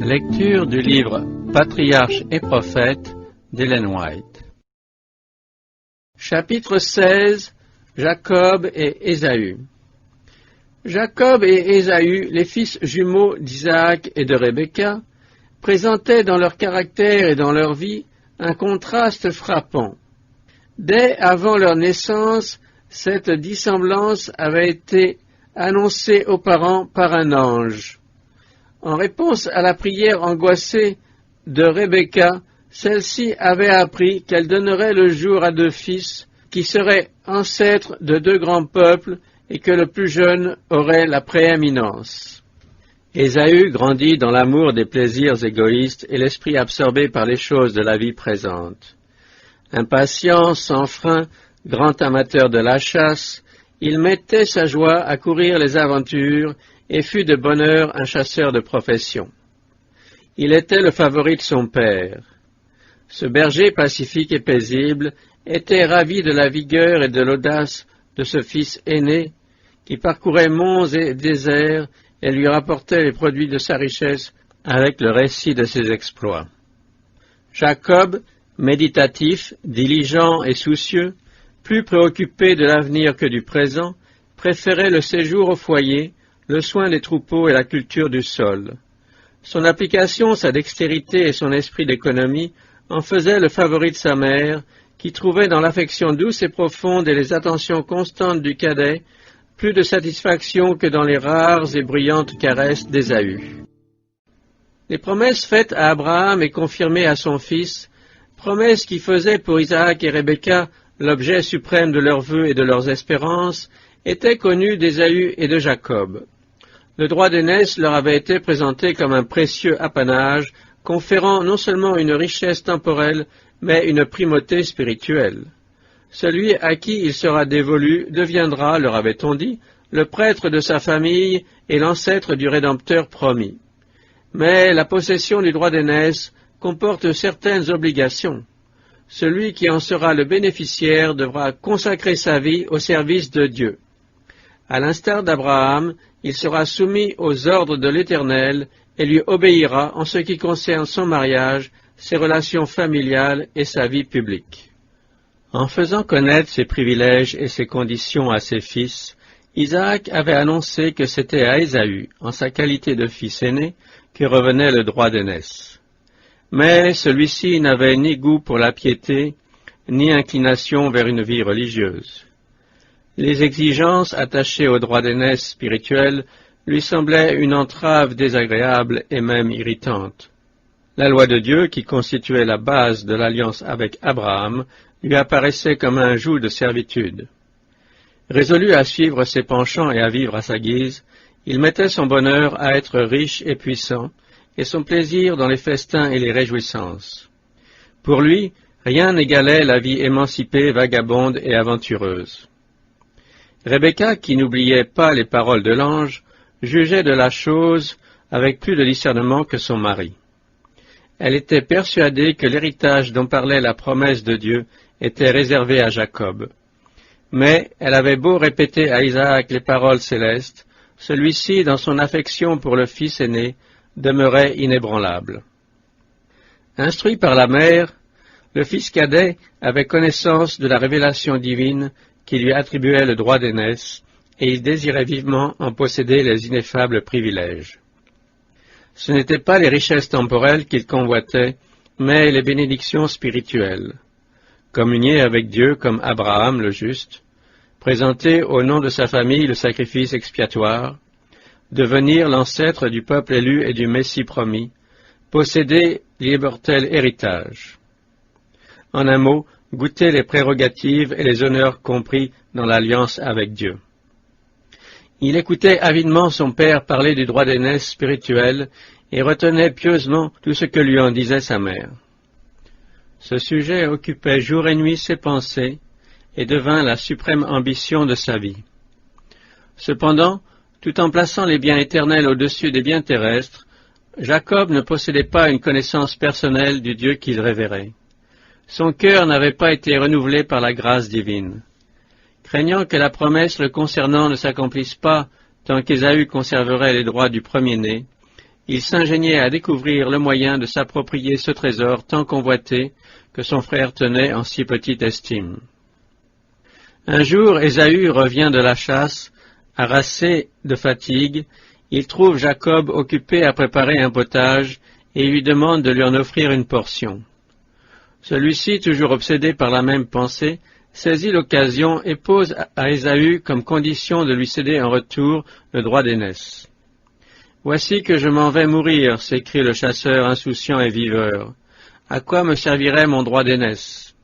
Lecture du livre Patriarches et prophètes d'Ellen White. Chapitre 16. Jacob et Ésaü. Jacob et Ésaü, les fils jumeaux d'Isaac et de Rebecca, présentaient dans leur caractère et dans leur vie un contraste frappant. Dès avant leur naissance, cette dissemblance avait été annoncée aux parents par un ange. En réponse à la prière angoissée de Rebecca, celle-ci avait appris qu'elle donnerait le jour à 2 fils qui seraient ancêtres de 2 grands peuples et que le plus jeune aurait la prééminence. Ésaü grandit dans l'amour des plaisirs égoïstes et l'esprit absorbé par les choses de la vie présente. Impatient, sans frein, grand amateur de la chasse, il mettait sa joie à courir les aventures et fut de bonne heure un chasseur de profession. Il était le favori de son père. Ce berger pacifique et paisible était ravi de la vigueur et de l'audace de ce fils aîné qui parcourait monts et déserts et lui rapportait les produits de sa richesse avec le récit de ses exploits. Jacob, méditatif, diligent et soucieux, plus préoccupé de l'avenir que du présent, préférait le séjour au foyer, le soin des troupeaux et la culture du sol. Son application, sa dextérité et son esprit d'économie en faisaient le favori de sa mère, qui trouvait dans l'affection douce et profonde et les attentions constantes du cadet plus de satisfaction que dans les rares et bruyantes caresses d'Ésaü. Les promesses faites à Abraham et confirmées à son fils, promesses qui faisaient pour Isaac et Rebecca l'objet suprême de leurs vœux et de leurs espérances, étaient connues d'Ésaü et de Jacob. Le droit d'aînesse leur avait été présenté comme un précieux apanage, conférant non seulement une richesse temporelle, mais une primauté spirituelle. Celui à qui il sera dévolu deviendra, leur avait-on dit, le prêtre de sa famille et l'ancêtre du Rédempteur promis. Mais la possession du droit d'aînesse comporte certaines obligations. Celui qui en sera le bénéficiaire devra consacrer sa vie au service de Dieu. À l'instar d'Abraham, il sera soumis aux ordres de l'Éternel et lui obéira en ce qui concerne son mariage, ses relations familiales et sa vie publique. En faisant connaître ses privilèges et ses conditions à ses fils, Isaac avait annoncé que c'était à Ésaü, en sa qualité de fils aîné, que revenait le droit d'aînesse. Mais celui-ci n'avait ni goût pour la piété, ni inclination vers une vie religieuse. Les exigences attachées au droit d'aînesse spirituel lui semblaient une entrave désagréable et même irritante. La loi de Dieu, qui constituait la base de l'alliance avec Abraham, lui apparaissait comme un joug de servitude. Résolu à suivre ses penchants et à vivre à sa guise, il mettait son bonheur à être riche et puissant, et son plaisir dans les festins et les réjouissances. Pour lui, rien n'égalait la vie émancipée, vagabonde et aventureuse. Rebecca, qui n'oubliait pas les paroles de l'ange, jugeait de la chose avec plus de discernement que son mari. Elle était persuadée que l'héritage dont parlait la promesse de Dieu était réservé à Jacob. Mais elle avait beau répéter à Isaac les paroles célestes, celui-ci, dans son affection pour le fils aîné, demeurait inébranlable. Instruit par la mère, le fils cadet avait connaissance de la révélation divine qui lui attribuait le droit d'aînesse, et il désirait vivement en posséder les ineffables privilèges. Ce n'étaient pas les richesses temporelles qu'il convoitait, mais les bénédictions spirituelles. Communier avec Dieu comme Abraham le juste, présenter au nom de sa famille le sacrifice expiatoire, devenir l'ancêtre du peuple élu et du Messie promis, posséder l'immortel héritage. En un mot, goûter les prérogatives et les honneurs compris dans l'alliance avec Dieu. Il écoutait avidement son père parler du droit d'aînesse spirituel et retenait pieusement tout ce que lui en disait sa mère. Ce sujet occupait jour et nuit ses pensées et devint la suprême ambition de sa vie. Cependant, tout en plaçant les biens éternels au-dessus des biens terrestres, Jacob ne possédait pas une connaissance personnelle du Dieu qu'il révérait. Son cœur n'avait pas été renouvelé par la grâce divine. Craignant que la promesse le concernant ne s'accomplisse pas tant qu'Ésaü conserverait les droits du premier-né, il s'ingéniait à découvrir le moyen de s'approprier ce trésor tant convoité que son frère tenait en si petite estime. Un jour, Ésaü revient de la chasse, harassé de fatigue. Il trouve Jacob occupé à préparer un potage et lui demande de lui en offrir une portion. Celui-ci, toujours obsédé par la même pensée, saisit l'occasion et pose à Ésaü comme condition de lui céder en retour le droit d'aînesse. « Voici que je m'en vais mourir, s'écrie le chasseur insouciant et viveur. À quoi me servirait mon droit d'aînesse ?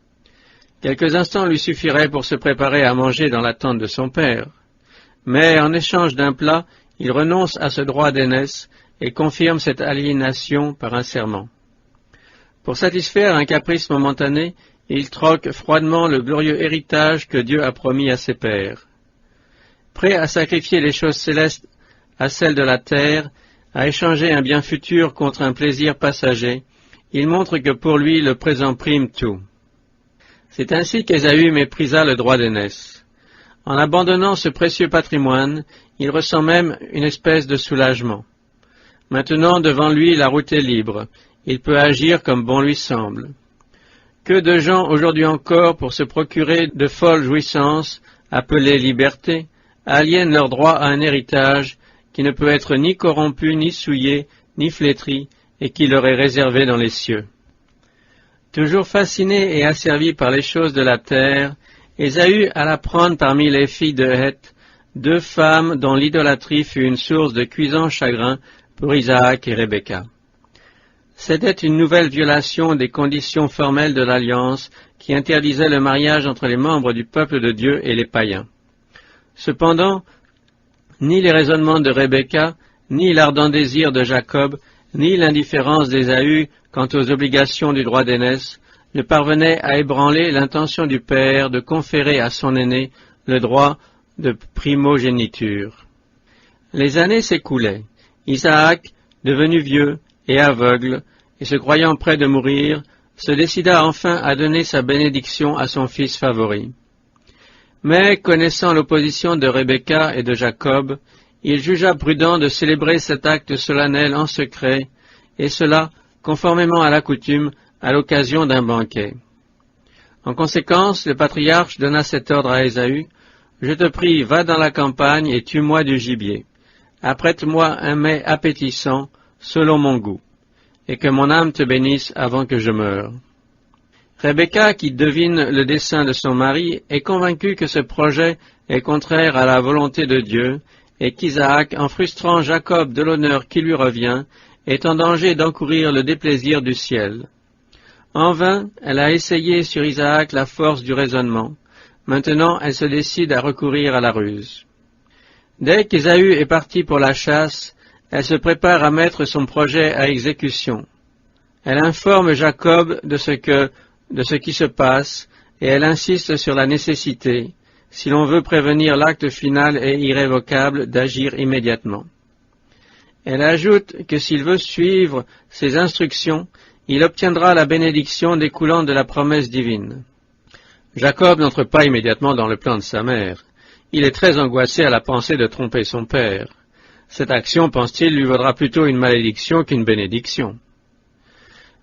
Quelques instants lui suffiraient pour se préparer à manger dans la tente de son père. Mais en échange d'un plat, il renonce à ce droit d'aînesse et confirme cette aliénation par un serment. Pour satisfaire un caprice momentané, il troque froidement le glorieux héritage que Dieu a promis à ses pères. Prêt à sacrifier les choses célestes à celles de la terre, à échanger un bien futur contre un plaisir passager, il montre que pour lui le présent prime tout. C'est ainsi qu'Ésaü méprisa le droit d'aînesse. En abandonnant ce précieux patrimoine, il ressent même une espèce de soulagement. Maintenant, devant lui, la route est libre. Il peut agir comme bon lui semble. Que de gens aujourd'hui encore, pour se procurer de folles jouissances, appelées liberté, aliènent leur droit à un héritage qui ne peut être ni corrompu, ni souillé, ni flétri, et qui leur est réservé dans les cieux. Toujours fasciné et asservi par les choses de la terre, Ésaü alla prendre parmi les filles de Heth 2 femmes dont l'idolâtrie fut une source de cuisant chagrin pour Isaac et Rebecca. C'était une nouvelle violation des conditions formelles de l'alliance qui interdisait le mariage entre les membres du peuple de Dieu et les païens. Cependant, ni les raisonnements de Rebecca, ni l'ardent désir de Jacob, ni l'indifférence d'Ésaü quant aux obligations du droit d'aînesse ne parvenaient à ébranler l'intention du père de conférer à son aîné le droit de primogéniture. Les années s'écoulaient. Isaac, devenu vieux et aveugle, et se croyant près de mourir, se décida enfin à donner sa bénédiction à son fils favori. Mais, connaissant l'opposition de Rebecca et de Jacob, il jugea prudent de célébrer cet acte solennel en secret, et cela, conformément à la coutume, à l'occasion d'un banquet. En conséquence, le patriarche donna cet ordre à Ésaü: « Je te prie, va dans la campagne et tue-moi du gibier. Apprête-moi un mets appétissant, selon mon goût, et que mon âme te bénisse avant que je meure. » Rebecca, qui devine le dessein de son mari, est convaincue que ce projet est contraire à la volonté de Dieu, et qu'Isaac, en frustrant Jacob de l'honneur qui lui revient, est en danger d'encourir le déplaisir du ciel. En vain, elle a essayé sur Isaac la force du raisonnement. Maintenant, elle se décide à recourir à la ruse. Dès qu'Ésaü est parti pour la chasse, elle se prépare à mettre son projet à exécution. Elle informe Jacob de ce qui se passe, et elle insiste sur la nécessité, si l'on veut prévenir l'acte final et irrévocable, d'agir immédiatement. Elle ajoute que s'il veut suivre ses instructions, il obtiendra la bénédiction découlant de la promesse divine. Jacob n'entre pas immédiatement dans le plan de sa mère. Il est très angoissé à la pensée de tromper son père. Cette action, pense-t-il, lui vaudra plutôt une malédiction qu'une bénédiction.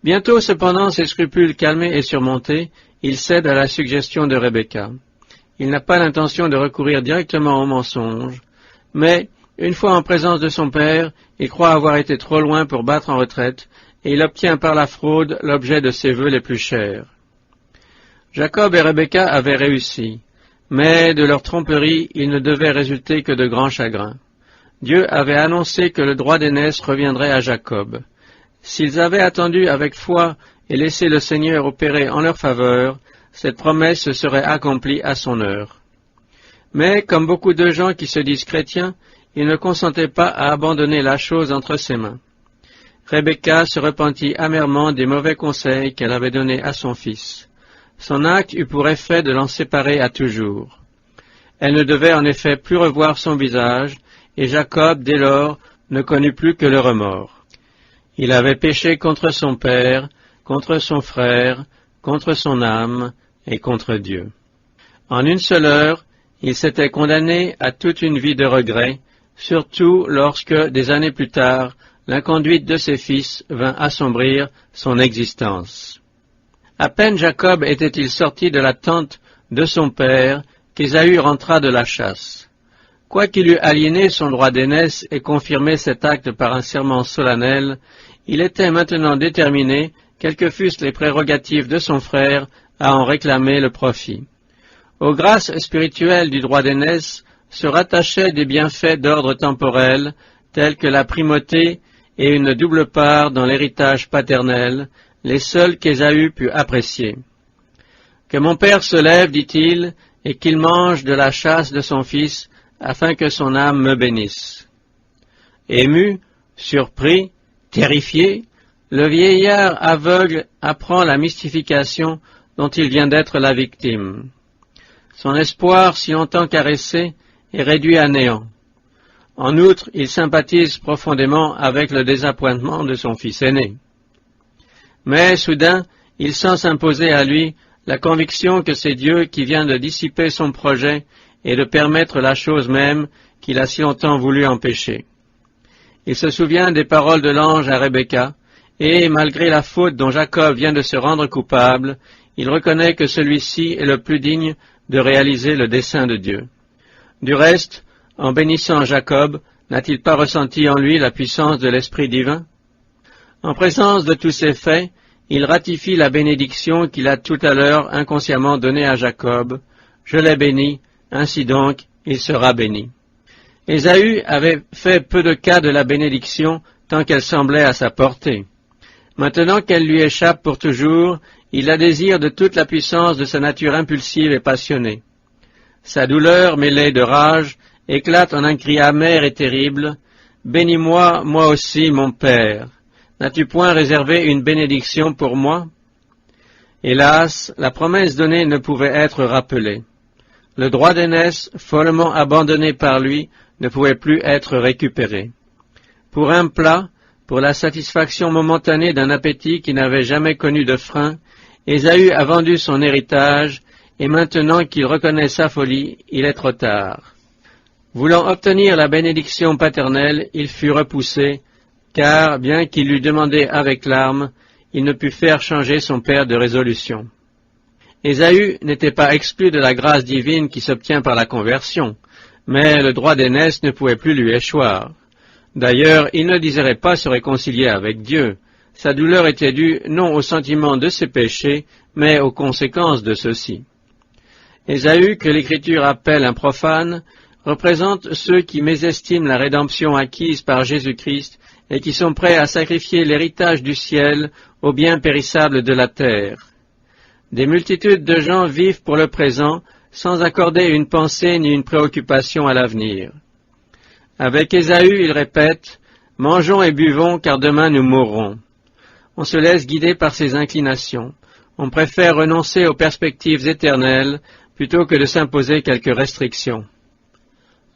Bientôt, cependant, ses scrupules calmés et surmontés, il cède à la suggestion de Rebecca. Il n'a pas l'intention de recourir directement au mensonge, mais, une fois en présence de son père, il croit avoir été trop loin pour battre en retraite, et il obtient par la fraude l'objet de ses vœux les plus chers. Jacob et Rebecca avaient réussi, mais de leur tromperie, il ne devait résulter que de grands chagrins. Dieu avait annoncé que le droit d'aînesse reviendrait à Jacob. S'ils avaient attendu avec foi et laissé le Seigneur opérer en leur faveur, cette promesse se serait accomplie à son heure. Mais, comme beaucoup de gens qui se disent chrétiens, ils ne consentaient pas à abandonner la chose entre ses mains. Rebecca se repentit amèrement des mauvais conseils qu'elle avait donnés à son fils. Son acte eut pour effet de l'en séparer à toujours. Elle ne devait en effet plus revoir son visage, et Jacob, dès lors, ne connut plus que le remords. Il avait péché contre son père, contre son frère, contre son âme et contre Dieu. En une seule heure, il s'était condamné à toute une vie de regret, surtout lorsque, des années plus tard, l'inconduite de ses fils vint assombrir son existence. À peine Jacob était-il sorti de la tente de son père qu'Ésaü rentra de la chasse. Quoiqu'il eût aliéné son droit d'aînesse et confirmé cet acte par un serment solennel, il était maintenant déterminé, quelles que fussent les prérogatives de son frère, à en réclamer le profit. Aux grâces spirituelles du droit d'aînesse se rattachaient des bienfaits d'ordre temporel, tels que la primauté et une double part dans l'héritage paternel, les seuls qu'Ésaü put apprécier. « Que mon père se lève, dit-il, et qu'il mange de la chasse de son fils, afin que son âme me bénisse. » Ému, surpris, terrifié, le vieillard aveugle apprend la mystification dont il vient d'être la victime. Son espoir, si longtemps caressé, est réduit à néant. En outre, il sympathise profondément avec le désappointement de son fils aîné. Mais, soudain, il sent s'imposer à lui la conviction que c'est Dieu qui vient de dissiper son projet et de permettre la chose même qu'il a si longtemps voulu empêcher. Il se souvient des paroles de l'ange à Rebecca, et, malgré la faute dont Jacob vient de se rendre coupable, il reconnaît que celui-ci est le plus digne de réaliser le dessein de Dieu. Du reste, en bénissant Jacob, n'a-t-il pas ressenti en lui la puissance de l'Esprit divin? En présence de tous ces faits, il ratifie la bénédiction qu'il a tout à l'heure inconsciemment donnée à Jacob. « Je l'ai béni, ainsi donc il sera béni. » Ésaü avait fait peu de cas de la bénédiction tant qu'elle semblait à sa portée. Maintenant qu'elle lui échappe pour toujours, il la désire de toute la puissance de sa nature impulsive et passionnée. Sa douleur, mêlée de rage, éclate en un cri amer et terrible. « Bénis-moi, moi aussi, mon Père. N'as-tu point réservé une bénédiction pour moi ?» Hélas, la promesse donnée ne pouvait être rappelée. Le droit d'aînesse, follement abandonné par lui, ne pouvait plus être récupéré. Pour un plat, pour la satisfaction momentanée d'un appétit qui n'avait jamais connu de frein, Ésaü a vendu son héritage, et maintenant qu'il reconnaît sa folie, il est trop tard. Voulant obtenir la bénédiction paternelle, il fut repoussé, car, bien qu'il l'eût demandé avec larmes, il ne put faire changer son père de résolution. Ésaü n'était pas exclu de la grâce divine qui s'obtient par la conversion, mais le droit d'aînesse ne pouvait plus lui échoir. D'ailleurs, il ne désirait pas se réconcilier avec Dieu. Sa douleur était due non au sentiment de ses péchés, mais aux conséquences de ceux-ci. Ésaü, que l'Écriture appelle un profane, représente ceux qui mésestiment la rédemption acquise par Jésus-Christ et qui sont prêts à sacrifier l'héritage du ciel au bien périssable de la terre. Des multitudes de gens vivent pour le présent sans accorder une pensée ni une préoccupation à l'avenir. Avec Ésaü, il répète « Mangeons et buvons, car demain nous mourrons ». On se laisse guider par ses inclinations. On préfère renoncer aux perspectives éternelles plutôt que de s'imposer quelques restrictions.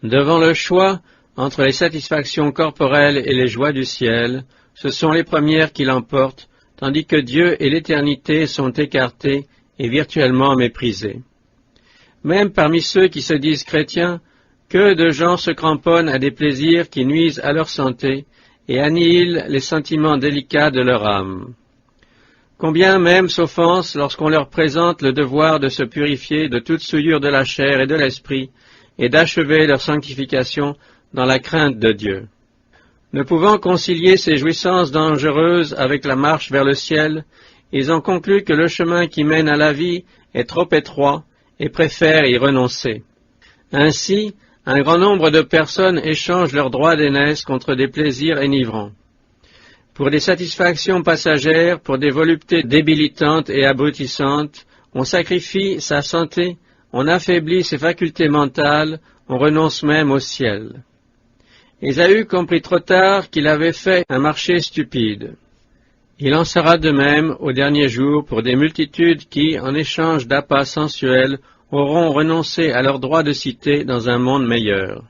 Devant le choix entre les satisfactions corporelles et les joies du ciel, ce sont les premières qui l'emportent, tandis que Dieu et l'éternité sont écartés et virtuellement méprisés. Même parmi ceux qui se disent chrétiens, que de gens se cramponnent à des plaisirs qui nuisent à leur santé et annihilent les sentiments délicats de leur âme. Combien même s'offensent lorsqu'on leur présente le devoir de se purifier de toute souillure de la chair et de l'esprit et d'achever leur sanctification dans la crainte de Dieu. Ne pouvant concilier ces jouissances dangereuses avec la marche vers le ciel, ils ont conclu que le chemin qui mène à la vie est trop étroit et préfèrent y renoncer. Ainsi, un grand nombre de personnes échangent leurs droits d'aînesse contre des plaisirs enivrants. Pour des satisfactions passagères, pour des voluptés débilitantes et abrutissantes, on sacrifie sa santé, on affaiblit ses facultés mentales, on renonce même au ciel. Ésaü comprit trop tard qu'il avait fait un marché stupide. Il en sera de même au dernier jour pour des multitudes qui, en échange d'appâts sensuels, auront renoncé à leur droit de cité dans un monde meilleur.